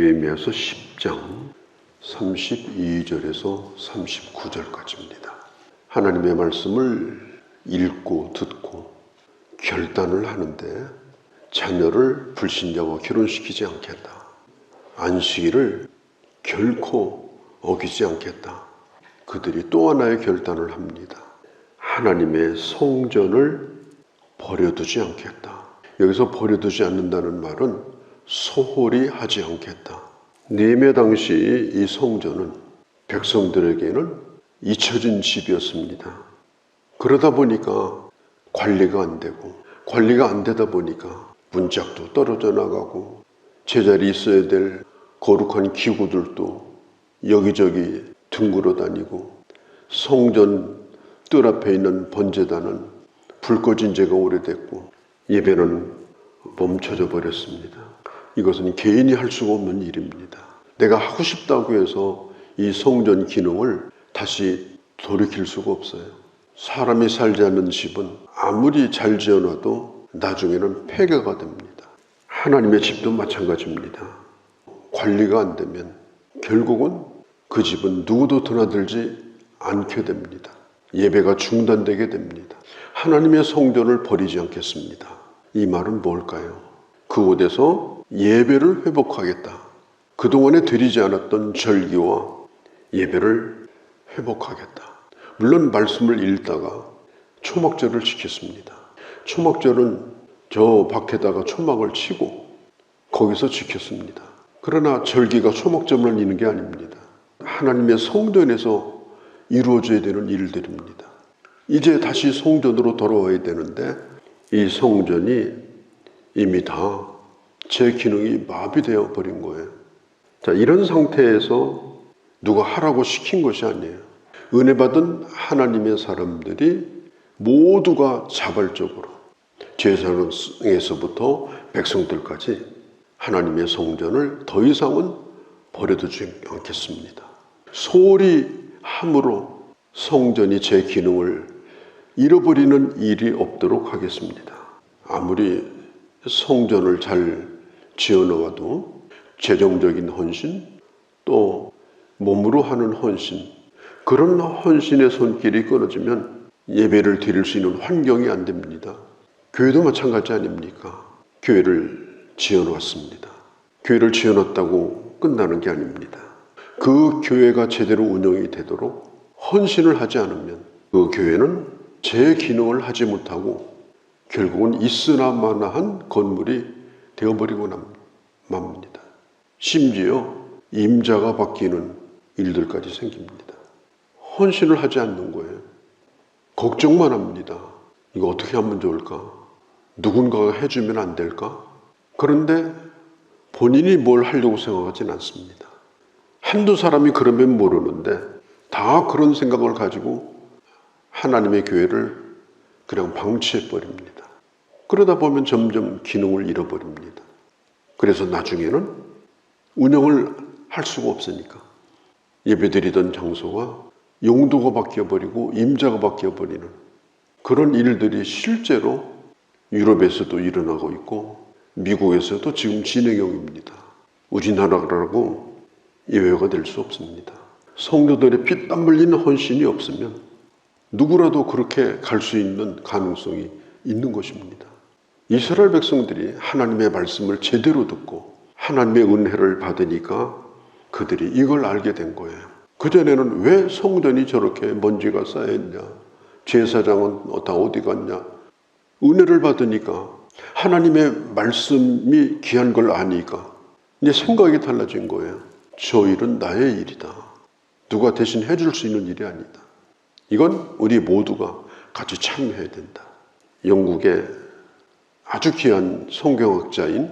느헤미야서 10장 32절에서 39절까지입니다. 하나님의 말씀을 읽고 듣고 결단을 하는데 자녀를 불신자와 결혼시키지 않겠다. 안식일을 결코 어기지 않겠다. 그들이 또 하나의 결단을 합니다. 하나님의 성전을 버려두지 않겠다. 여기서 버려두지 않는다는 말은 소홀히 하지 않겠다. 느헤미야 당시 이 성전은 백성들에게는 잊혀진 집이었습니다. 그러다 보니까 관리가 안 되고, 관리가 안 되다 보니까 문짝도 떨어져 나가고, 제자리에 있어야 될 거룩한 기구들도 여기저기 둥그러 다니고, 성전 뜰 앞에 있는 번제단은 불 꺼진 지가 오래됐고, 예배는 멈춰져 버렸습니다. 이것은 개인이 할 수가 없는 일입니다. 내가 하고 싶다고 해서 이 성전 기능을 다시 돌이킬 수가 없어요. 사람이 살지 않는 집은 아무리 잘 지어놔도 나중에는 폐허가 됩니다. 하나님의 집도 마찬가지입니다. 관리가 안 되면 결국은 그 집은 누구도 드나들지 않게 됩니다. 예배가 중단되게 됩니다. 하나님의 성전을 버리지 않겠습니다. 이 말은 뭘까요? 그곳에서 예배를 회복하겠다. 그동안에 드리지 않았던 절기와 예배를 회복하겠다. 물론 말씀을 읽다가 초막절을 지켰습니다. 초막절은 저 밖에다가 초막을 치고 거기서 지켰습니다. 그러나 절기가 초막절만 있는 게 아닙니다. 하나님의 성전에서 이루어져야 되는 일들입니다. 이제 다시 성전으로 돌아와야 되는데 이 성전이 이미 다 제 기능이 마비되어 버린 거예요. 자, 이런 상태에서 누가 하라고 시킨 것이 아니에요. 은혜 받은 하나님의 사람들이 모두가 자발적으로 제사장에서부터 백성들까지 하나님의 성전을 더 이상은 버려두지 않겠습니다. 소홀히 함으로 성전이 제 기능을 잃어버리는 일이 없도록 하겠습니다. 아무리 성전을 잘 지어놓아도 재정적인 헌신, 또 몸으로 하는 헌신, 그런 헌신의 손길이 끊어지면 예배를 드릴 수 있는 환경이 안 됩니다. 교회도 마찬가지 아닙니까? 교회를 지어놓았습니다. 교회를 지어놨다고 끝나는 게 아닙니다. 그 교회가 제대로 운영이 되도록 헌신을 하지 않으면 그 교회는 제 기능을 하지 못하고 결국은 있으나 마나한 건물이 되어버리고 맙니다. 심지어 임자가 바뀌는 일들까지 생깁니다. 헌신을 하지 않는 거예요. 걱정만 합니다. 이거 어떻게 하면 좋을까? 누군가가 해주면 안 될까? 그런데 본인이 뭘 하려고 생각하진 않습니다. 한두 사람이 그러면 모르는데 다 그런 생각을 가지고 하나님의 교회를 그냥 방치해버립니다. 그러다 보면 점점 기능을 잃어버립니다. 그래서 나중에는 운영을 할 수가 없으니까 예배드리던 장소가 용도가 바뀌어버리고 임자가 바뀌어버리는 그런 일들이 실제로 유럽에서도 일어나고 있고 미국에서도 지금 진행형입니다. 우리나라라고 예외가 될 수 없습니다. 성도들의 피땀 흘리는 헌신이 없으면 누구라도 그렇게 갈 수 있는 가능성이 있는 것입니다. 이스라엘 백성들이 하나님의 말씀을 제대로 듣고 하나님의 은혜를 받으니까 그들이 이걸 알게 된 거예요. 그전에는 왜 성전이 저렇게 먼지가 쌓여있냐, 제사장은 다 어디 갔냐. 은혜를 받으니까 하나님의 말씀이 귀한 걸 아니까 이제 생각이 달라진 거예요. 저 일은 나의 일이다. 누가 대신 해줄 수 있는 일이 아니다. 이건 우리 모두가 같이 참여해야 된다. 영국의 아주 귀한 성경학자인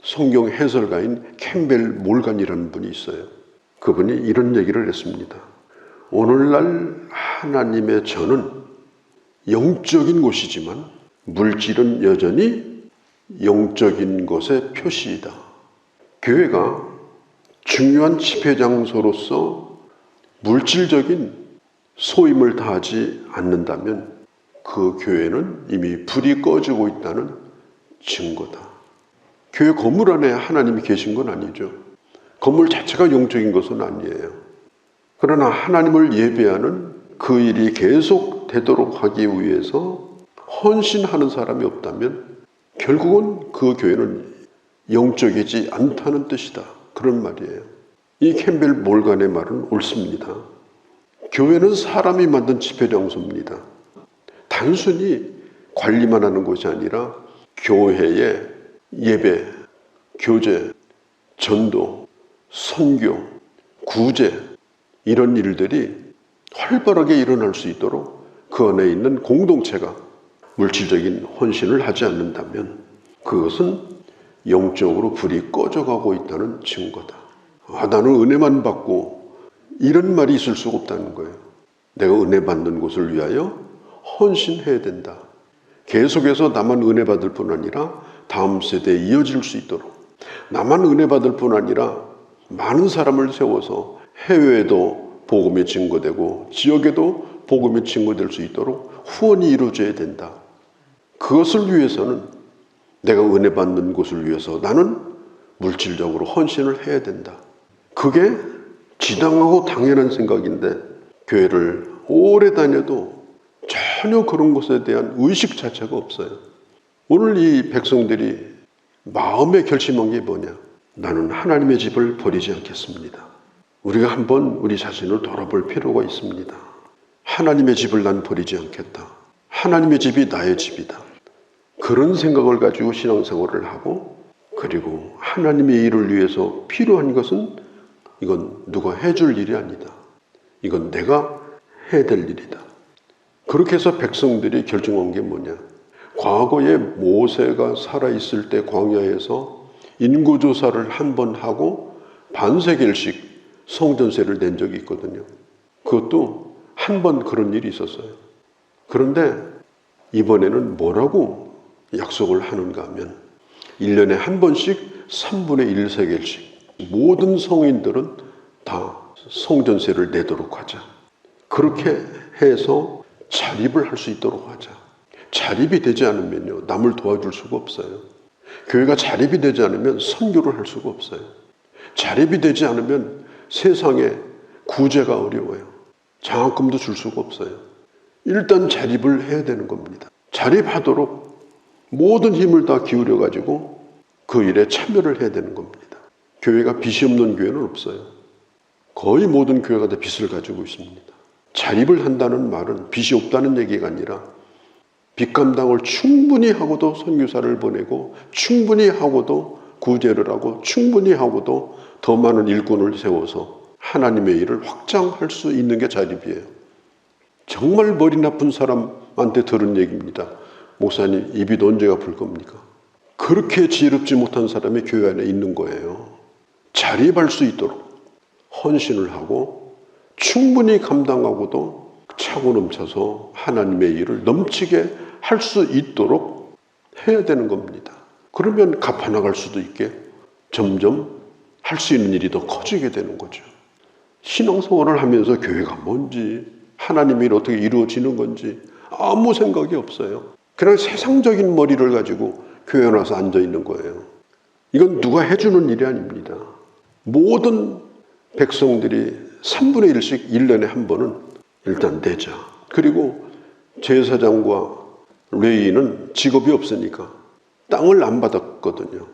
성경 해설가인 캠벨 몰간이라는 분이 있어요. 그분이 이런 얘기를 했습니다. 오늘날 하나님의 전은 영적인 곳이지만 물질은 여전히 영적인 것의 표시이다. 교회가 중요한 집회 장소로서 물질적인 소임을 다하지 않는다면 그 교회는 이미 불이 꺼지고 있다는 증거다. 교회 건물 안에 하나님이 계신 건 아니죠. 건물 자체가 영적인 것은 아니에요. 그러나 하나님을 예배하는 그 일이 계속 되도록 하기 위해서 헌신하는 사람이 없다면 결국은 그 교회는 영적이지 않다는 뜻이다. 그런 말이에요. 이 캠벨 몰간의 말은 옳습니다. 교회는 사람이 만든 집회장소입니다. 단순히 관리만 하는 것이 아니라 교회의 예배, 교제, 전도, 선교, 구제 이런 일들이 활발하게 일어날 수 있도록 그 안에 있는 공동체가 물질적인 헌신을 하지 않는다면 그것은 영적으로 불이 꺼져가고 있다는 증거다. 나는 은혜만 받고 이런 말이 있을 수가 없다는 거예요. 내가 은혜 받는 것을 위하여 헌신해야 된다. 계속해서 나만 은혜 받을 뿐 아니라 다음 세대에 이어질 수 있도록, 나만 은혜 받을 뿐 아니라 많은 사람을 세워서 해외에도 복음이 증거되고 지역에도 복음이 증거될 수 있도록 후원이 이루어져야 된다. 그것을 위해서는 내가 은혜 받는 것을 위해서 나는 물질적으로 헌신을 해야 된다. 그게 지당하고 당연한 생각인데 교회를 오래 다녀도 전혀 그런 것에 대한 의식 자체가 없어요. 오늘 이 백성들이 마음에 결심한 게 뭐냐? 나는 하나님의 집을 버리지 않겠습니다. 우리가 한번 우리 자신을 돌아볼 필요가 있습니다. 하나님의 집을 난 버리지 않겠다. 하나님의 집이 나의 집이다. 그런 생각을 가지고 신앙생활을 하고, 그리고 하나님의 일을 위해서 필요한 것은 이건 누가 해줄 일이 아니다. 이건 내가 해야 될 일이다. 그렇게 해서 백성들이 결정한 게 뭐냐? 과거에 모세가 살아있을 때 광야에서 인구조사를 한 번 하고 반세겔씩 성전세를 낸 적이 있거든요. 그것도 한 번 그런 일이 있었어요. 그런데 이번에는 뭐라고 약속을 하는가 하면 1년에 한 번씩 3분의 1세겔씩 모든 성인들은 다 성전세를 내도록 하자. 그렇게 해서 자립을 할 수 있도록 하자. 자립이 되지 않으면요, 남을 도와줄 수가 없어요. 교회가 자립이 되지 않으면 선교를 할 수가 없어요. 자립이 되지 않으면 세상에 구제가 어려워요. 장학금도 줄 수가 없어요. 일단 자립을 해야 되는 겁니다. 자립하도록 모든 힘을 다 기울여 가지고 그 일에 참여를 해야 되는 겁니다. 교회가 빚이 없는 교회는 없어요. 거의 모든 교회가 다 빚을 가지고 있습니다. 자립을 한다는 말은 빚이 없다는 얘기가 아니라 빚 감당을 충분히 하고도 선교사를 보내고 충분히 하고도 구제를 하고 충분히 하고도 더 많은 일꾼을 세워서 하나님의 일을 확장할 수 있는 게 자립이에요. 정말 머리 나쁜 사람한테 들은 얘기입니다. 목사님, 입이 언제가 불 겁니까? 그렇게 지혜롭지 못한 사람이 교회 안에 있는 거예요. 자립할 수 있도록 헌신을 하고 충분히 감당하고도 차고 넘쳐서 하나님의 일을 넘치게 할 수 있도록 해야 되는 겁니다. 그러면 갚아나갈 수도 있게 점점 할 수 있는 일이 더 커지게 되는 거죠. 신앙생활을 하면서 교회가 뭔지, 하나님의 일이 어떻게 이루어지는 건지 아무 생각이 없어요. 그냥 세상적인 머리를 가지고 교회에 와서 앉아 있는 거예요. 이건 누가 해주는 일이 아닙니다. 모든 백성들이 3분의 1씩 1년에 한 번은 일단 내자. 그리고 제사장과 레위인은 직업이 없으니까 땅을 안 받았거든요.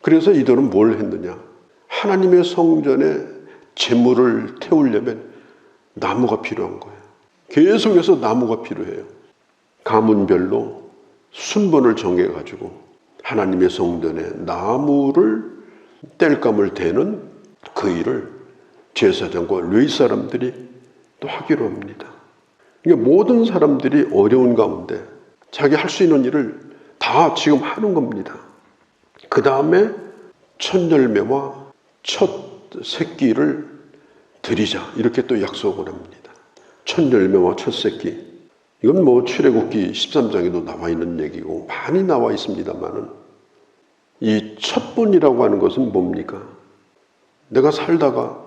그래서 이들은 뭘 했느냐? 하나님의 성전에 재물을 태우려면 나무가 필요한 거예요. 계속해서 나무가 필요해요. 가문별로 순번을 정해가지고 하나님의 성전에 나무를 땔감을 대는 그 일을 제사장과 레위 사람들이 또 하기로 합니다. 그러니까 모든 사람들이 어려운 가운데 자기 할 수 있는 일을 다 지금 하는 겁니다. 그 다음에 첫 열매와 첫 새끼를 드리자, 이렇게 또 약속을 합니다. 첫 열매와 첫 새끼, 이건 뭐 출애굽기 13장에도 나와 있는 얘기고 많이 나와 있습니다만은 이 첫번이라고 하는 것은 뭡니까? 내가 살다가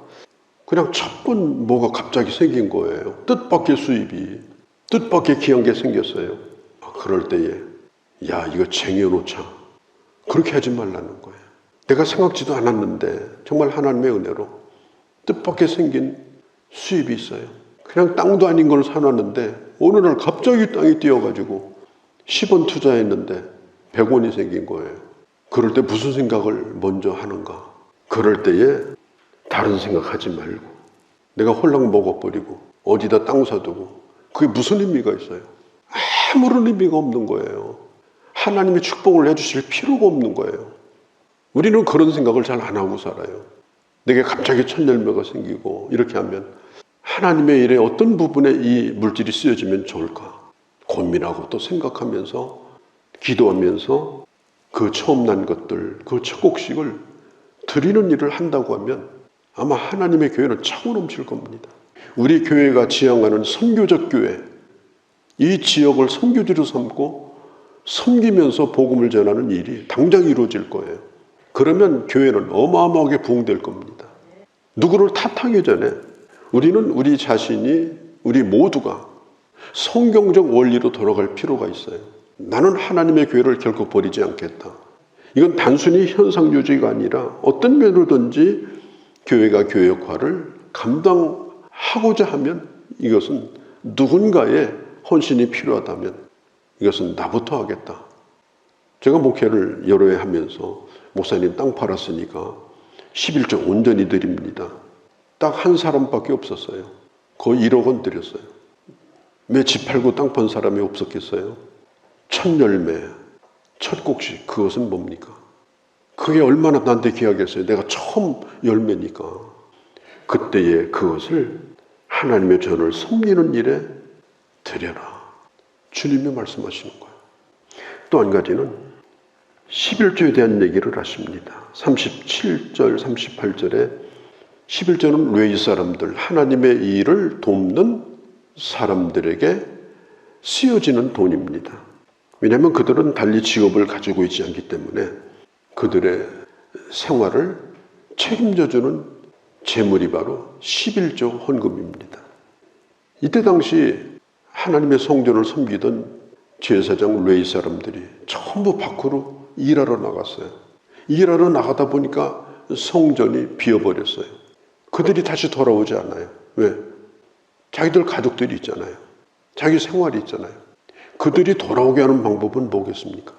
그냥 첫번 뭐가 갑자기 생긴 거예요. 뜻밖의 수입이, 뜻밖의 귀한 게 생겼어요. 그럴 때에 야, 이거 쟁여놓자. 그렇게 하지 말라는 거예요. 내가 생각지도 않았는데 정말 하나님의 은혜로 뜻밖의 생긴 수입이 있어요. 그냥 땅도 아닌 걸 사놨는데 어느 날 갑자기 땅이 뛰어가지고 10원 투자했는데 100원이 생긴 거예요. 그럴 때 무슨 생각을 먼저 하는가? 그럴 때에 다른 생각하지 말고 내가 홀랑 먹어버리고 어디다 땅 사두고 그게 무슨 의미가 있어요? 아무런 의미가 없는 거예요. 하나님의 축복을 해주실 필요가 없는 거예요. 우리는 그런 생각을 잘 안 하고 살아요. 내게 갑자기 첫 열매가 생기고 이렇게 하면 하나님의 일에 어떤 부분에 이 물질이 쓰여지면 좋을까? 고민하고 또 생각하면서 기도하면서 그 처음 난 것들, 그 첫 곡식을 드리는 일을 한다고 하면 아마 하나님의 교회는 차고 넘칠 겁니다. 우리 교회가 지향하는 선교적 교회, 이 지역을 선교지로 삼고 섬기면서 복음을 전하는 일이 당장 이루어질 거예요. 그러면 교회는 어마어마하게 부흥될 겁니다. 누구를 탓하기 전에 우리는 우리 자신이, 우리 모두가 성경적 원리로 돌아갈 필요가 있어요. 나는 하나님의 교회를 결코 버리지 않겠다. 이건 단순히 현상유지가 아니라 어떤 면으로든지 교회가 교회 역할을 감당하고자 하면 이것은 누군가의 헌신이 필요하다면 이것은 나부터 하겠다. 제가 목회를 여러 해 하면서 목사님 땅 팔았으니까 11조 온전히 드립니다. 딱 한 사람밖에 없었어요. 거의 1억 원 드렸어요. 왜 집 팔고 땅 판 사람이 없었겠어요? 첫 열매, 첫 곡식, 그것은 뭡니까? 그게 얼마나 나한테 귀하겠어요? 내가 처음 열매니까. 그때에 그것을 하나님의 전을 섬기는 일에 드려라. 주님이 말씀하시는 거예요. 또 한 가지는 11조에 대한 얘기를 하십니다. 37절, 38절에 11조는 레위 사람들, 하나님의 일을 돕는 사람들에게 쓰여지는 돈입니다. 왜냐하면 그들은 달리 직업을 가지고 있지 않기 때문에 그들의 생활을 책임져주는 재물이 바로 11조 헌금입니다. 이때 당시 하나님의 성전을 섬기던 제사장 레위 사람들이 전부 밖으로 일하러 나갔어요. 일하러 나가다 보니까 성전이 비어버렸어요. 그들이 다시 돌아오지 않아요. 왜? 자기들 가족들이 있잖아요. 자기 생활이 있잖아요. 그들이 돌아오게 하는 방법은 뭐겠습니까?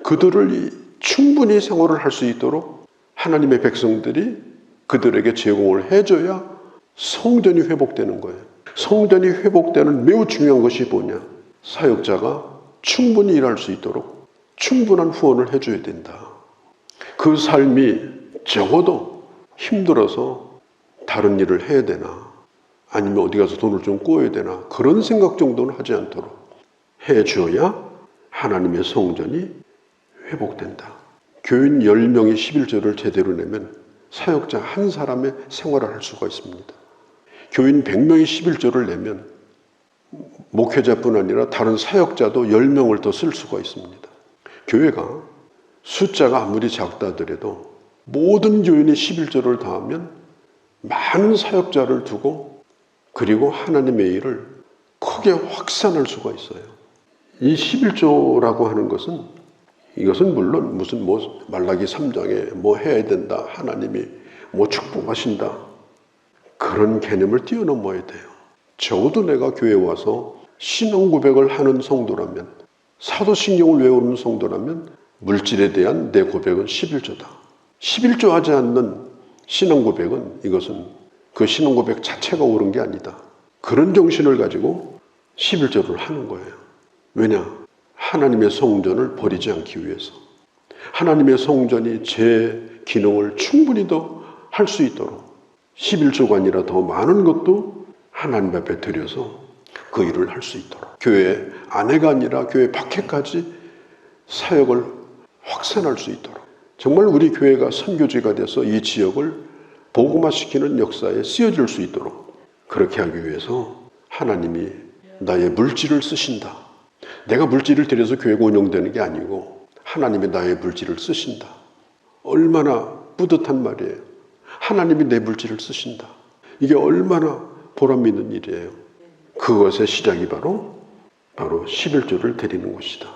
그들을 충분히 생활을 할 수 있도록 하나님의 백성들이 그들에게 제공을 해줘야 성전이 회복되는 거예요. 성전이 회복되는 매우 중요한 것이 뭐냐? 사역자가 충분히 일할 수 있도록 충분한 후원을 해줘야 된다. 그 삶이 적어도 힘들어서 다른 일을 해야 되나? 아니면 어디 가서 돈을 좀 꼬여야 되나? 그런 생각 정도는 하지 않도록 해줘야 하나님의 성전이 회복된다. 교인 10명이 11조를 제대로 내면 사역자 한 사람의 생활을 할 수가 있습니다. 교인 100명이 11조를 내면 목회자뿐 아니라 다른 사역자도 10명을 더 쓸 수가 있습니다. 교회가 숫자가 아무리 작다 하더라도 모든 교인이 11조를 다하면 많은 사역자를 두고 그리고 하나님의 일을 크게 확산할 수가 있어요. 이 11조라고 하는 것은 이것은 물론 무슨 말라기 3장에 뭐 해야 된다, 하나님이 뭐 축복하신다, 그런 개념을 뛰어넘어야 돼요. 적어도 내가 교회에 와서 신앙 고백을 하는 성도라면, 사도신경을 외우는 성도라면 물질에 대한 내 고백은 11조다. 11조 하지 않는 신앙 고백은 이것은 그 신앙 고백 자체가 옳은 게 아니다. 그런 정신을 가지고 11조를 하는 거예요. 왜냐? 하나님의 성전을 버리지 않기 위해서. 하나님의 성전이 제 기능을 충분히 더 할 수 있도록 11조가 아니라 더 많은 것도 하나님 앞에 드려서 그 일을 할 수 있도록 교회 안에가 아니라 교회 밖에까지 사역을 확산할 수 있도록 정말 우리 교회가 선교지가 돼서 이 지역을 복음화시키는 역사에 쓰여질 수 있도록 그렇게 하기 위해서 하나님이 나의 물질을 쓰신다. 내가 물질을 들여서 교회가 운영되는 게 아니고 하나님이 나의 물질을 쓰신다. 얼마나 뿌듯한 말이에요. 하나님이 내 물질을 쓰신다. 이게 얼마나 보람 있는 일이에요. 그것의 시작이 바로 11조를 드리는 것이다.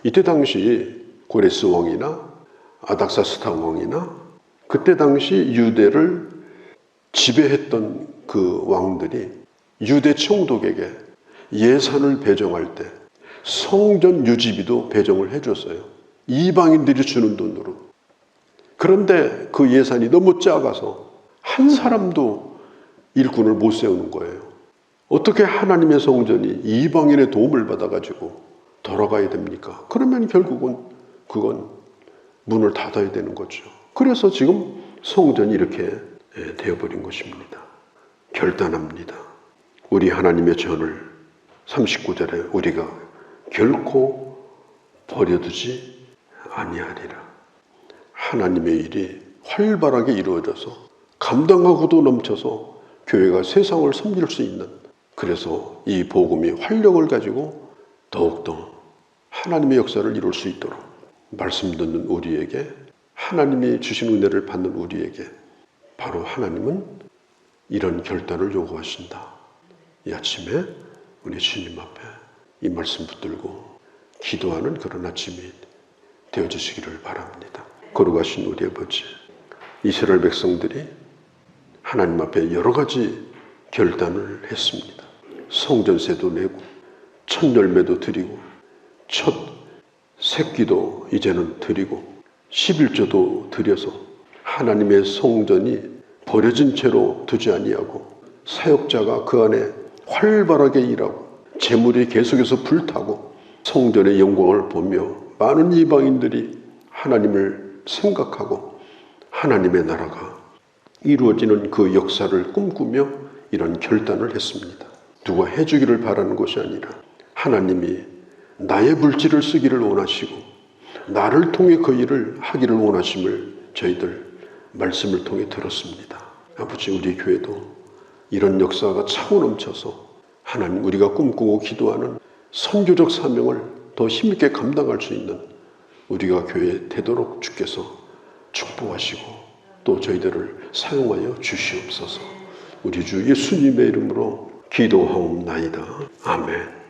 이때 당시 고레스 왕이나 아닥사스다 왕이나 그때 당시 유대를 지배했던 그 왕들이 유대 총독에게 예산을 배정할 때 성전 유지비도 배정을 해줬어요. 이방인들이 주는 돈으로. 그런데 그 예산이 너무 작아서 한 사람도 일꾼을 못 세우는 거예요. 어떻게 하나님의 성전이 이방인의 도움을 받아가지고 돌아가야 됩니까? 그러면 결국은 그건 문을 닫아야 되는 거죠. 그래서 지금 성전이 이렇게 되어버린 것입니다. 결단합니다. 우리 하나님의 전을 39절에 우리가 결코 버려두지 아니하리라. 하나님의 일이 활발하게 이루어져서 감당하고도 넘쳐서 교회가 세상을 섬길 수 있는, 그래서 이 복음이 활력을 가지고 더욱더 하나님의 역사를 이룰 수 있도록 말씀 듣는 우리에게, 하나님이 주신 은혜를 받는 우리에게 바로 하나님은 이런 결단을 요구하신다. 이 아침에 우리 주님 앞에 이 말씀 붙들고 기도하는 그런 아침이 되어주시기를 바랍니다. 거룩하신 우리 아버지, 이스라엘 백성들이 하나님 앞에 여러 가지 결단을 했습니다. 성전세도 내고 첫 열매도 드리고 첫 새끼도 이제는 드리고 11조도 드려서 하나님의 성전이 버려진 채로 두지 아니하고 사역자가 그 안에 활발하게 일하고 재물이 계속해서 불타고 성전의 영광을 보며 많은 이방인들이 하나님을 생각하고 하나님의 나라가 이루어지는 그 역사를 꿈꾸며 이런 결단을 했습니다. 누가 해주기를 바라는 것이 아니라 하나님이 나의 물질을 쓰기를 원하시고 나를 통해 그 일을 하기를 원하심을 저희들 말씀을 통해 들었습니다. 아버지, 우리 교회도 이런 역사가 차고 넘쳐서 하나님, 우리가 꿈꾸고 기도하는 선교적 사명을 더 힘있게 감당할 수 있는 우리가 교회 되도록 주께서 축복하시고 또 저희들을 사용하여 주시옵소서. 우리 주 예수님의 이름으로 기도하옵나이다. 아멘.